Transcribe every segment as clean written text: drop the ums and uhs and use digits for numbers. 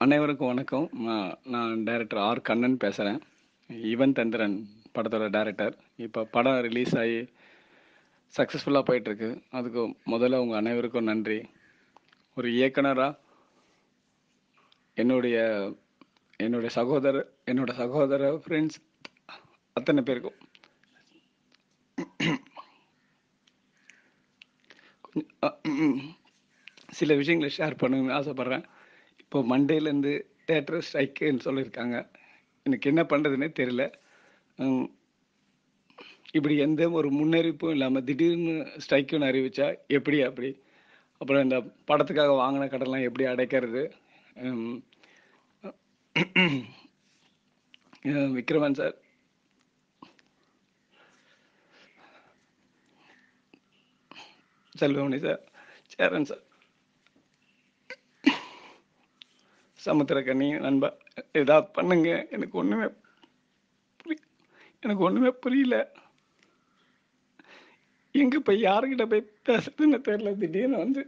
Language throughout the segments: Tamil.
அனைவருக்கும் வணக்கம். நான் டைரக்டர் ஆர் கண்ணன் பேசுகிறேன். யுவன் தந்திரன் படத்தோட டைரக்டர். இப்போ படம் ரிலீஸ் ஆகி சக்ஸஸ்ஃபுல்லாக போயிட்டுருக்கு. அதுக்கு முதல்ல உங்கள் அனைவருக்கும் நன்றி. ஒரு இயக்குனராக என்னுடைய என்னுடைய சகோதர ஃப்ரெண்ட்ஸ் அத்தனை பேருக்கும் சில விஷயங்களை ஷேர் பண்ணுங்கன்னு ஆசைப்பட்றேன். இப்போ மண்டேலேருந்து தேட்டர் ஸ்ட்ரைக்குன்னு சொல்லியிருக்காங்க. எனக்கு என்ன பண்ணுறதுனே தெரியல. இப்படி எந்த ஒரு முன்னறிவிப்பும் இல்லாமல் திடீர்னு ஸ்ட்ரைக்குன்னு அறிவிச்சா அப்படி அப்புறம் இந்த படத்துக்காக வாங்கின கடன்லாம் எப்படி அடைக்கிறது? Vikraman sir, Selvamani sir, Cheran sir, Samuthirakani நண்பா, ஏதாவது பண்ணுங்க. எனக்கு ஒன்றுமே புரியல. எங்கே போய் யாருக்கிட்ட போய் பேசுறதுன்னு தெரியல. திடீர்னு வந்து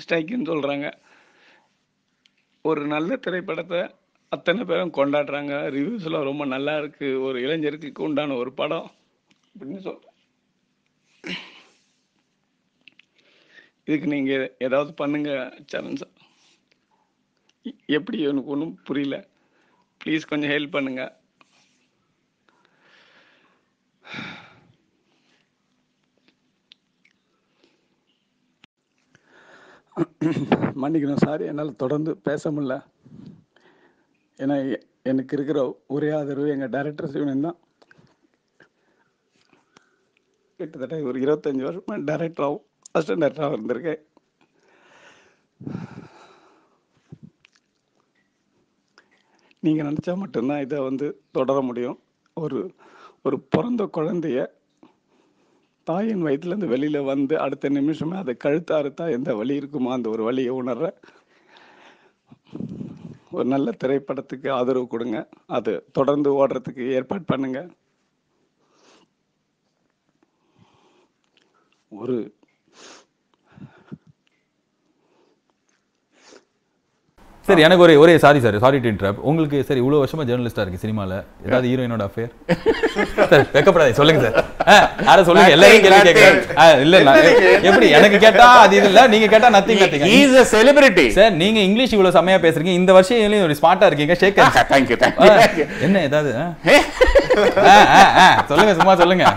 ஸ்ட்ரைக்குன்னு சொல்கிறாங்க. ஒரு நல்ல திரைப்படத்தை அத்தனை பேரும் கொண்டாடுறாங்க. ரிவ்யூஸ்லாம் ரொம்ப நல்லா இருக்கு. ஒரு இளைஞருக்கு உண்டான ஒரு படம் அப்படின்னு சொல்கிறேன். இதுக்கு நீங்கள் ஏதாவது பண்ணுங்க சரண் சார். எப்படி எனக்கு ஒன்றும் புரியல. ப்ளீஸ் கொஞ்சம் ஹெல்ப் பண்ணுங்க. மன்னிக்கணும் சார், என்னால் தொடர்ந்து பேச முடியல. ஏன்னா எனக்கு இருக்கிற ஒரே ஆதரவு எங்கள் டைரக்டர் சிவனன் தான். கிட்டத்தட்ட ஒரு 25 வருஷமாக டைரக்டராகவும் அசிஸ்டன்ட் டைரக்டராகவும் இருந்திருக்கேன். நீங்கள் நினச்சா மட்டும்தான் இதை வந்து தொடர முடியும். ஒரு பிறந்த குழந்தைய தாயின் வயிற்றுலேருந்து வெளியில் வந்து அடுத்த நிமிஷமே அதை கழுத்து அறுத்தா எந்த வலி இருக்குமோ அந்த ஒரு வலியை உணர்ற ஒரு நல்ல திரைப்படத்துக்கு ஆதரவு கொடுங்க. அது தொடர்ந்து ஓடுறதுக்கு ஏற்பாடு பண்ணுங்க. ஒரு சரி, எனக்கு ஒரே சாரி டு இன்டரப்ட். உங்களுக்கு சரி இவ்வளோ வருஷமா ஜேர்னலிஸ்டா இருக்கு சினிமாவில், ஏதாவது ஹீரோயினோட அஃபேர்? சார் வெக்கப்படாது, சொல்லுங்க சார். யாரை சொல்லுங்க, எல்லாரும் கேள்வி கேட்குறேன். இல்ல எப்படி எனக்கு கேட்டா அது இது இல்ல, நீங்க கேட்டா nothing. Is a celebrity sir. நீங்க இங்கிலீஷ் இவ்வளவு செமையா பேசுறீங்க, இந்த வருஷம் ஒரு ஸ்மார்ட்டா இருக்கீங்க. ஷேக் தேங்க்யூ. என்ன ஏதாவது சொல்லுங்க, சும்மா சொல்லுங்க.